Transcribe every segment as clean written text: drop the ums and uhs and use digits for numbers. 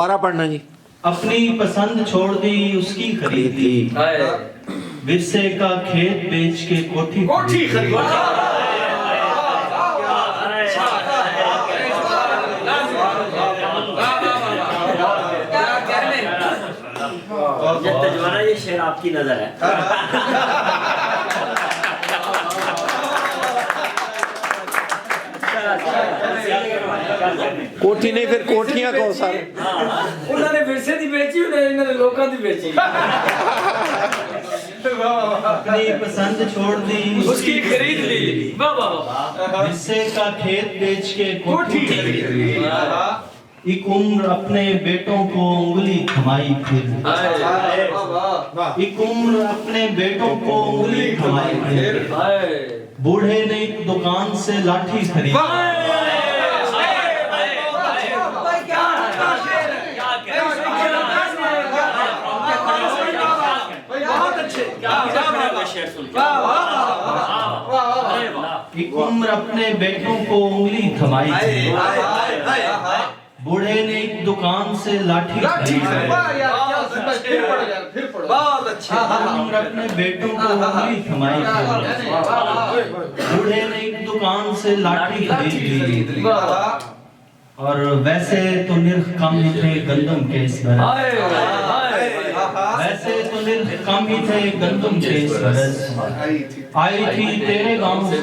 दोबारा पढ़ना जी। अपनी पसंद छोड़ दी उसकी खरीदी, विरसे का खेत बेच के कोठी खरीदी। तजवाना ये शेर आपकी नजर है। कोठी नहीं फिर कोठियां कहो सर। उन्होंने विरसे दी बेची, उन्होंने लोकां दी बेची। अपनी पसंद छोड़ दी उसकी खरीद ली। वाह वाह वाह। विरसे का खेत बेच के कोठी खरीदी। एक उम्र अपने बेटों को उंगली थमाई फिर, एक उम्र अपने बेटों को उंगली थमाई फिर, बूढ़े ने एक दुकान से लाठी खरीदी। एक उम्र अपने बेटों को उंगली थमाई थी, बूढ़े ने एक दुकान से लाठी बहुत अच्छा। उम्र अपने बेटों को उंगली थमाई थी, बूढ़े ने एक दुकान से लाठी खरीद ली। और वैसे तो निर्ख कम ही थे गंदम के इस बरस, वैसे तो निर्ख कम ही थे गंदम के इस बरस, आई थी तेरे गांव से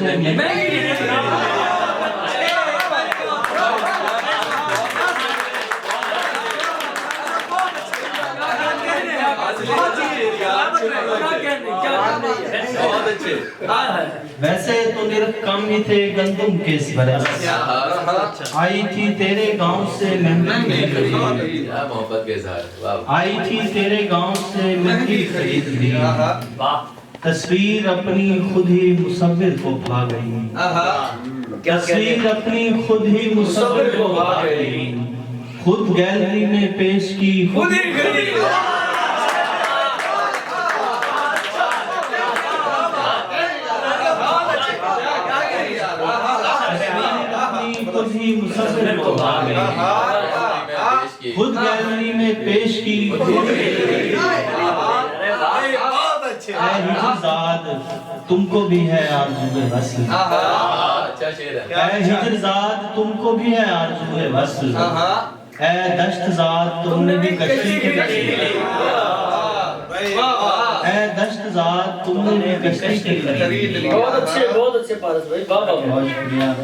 वैसे तो निर्ख कम ही थे गंदम के इस बरस, आई थी तेरे गांव से मेहंदी मोहब्बत के साथ आई थी तेरे गांव से मेहंदी खरीद ली। तस्वीर अपनी खुद ही मुसव्विर को भा गई, तस्वीर अपनी खुद ही मुसव्विर को भा गई, खुद गैलरी में पेश की खुद ही खरीद। खुद ही मुसव्विर को भा गई, खुद गैलरी में पेश की हिजरजाद तुमको भी है आरज़ूए वस्ल, अच्छा शेर है। हिजरजाद तुमको भी है आरज़ूए वस्ल, ऐ दश्तजाद तुमने भी कश्ती ऐ दश्तजाद तुमने भी कश्ती खरीद ली। बहुत अच्छे पारस भाई, वाह वाह। बहुत शुक्रिया।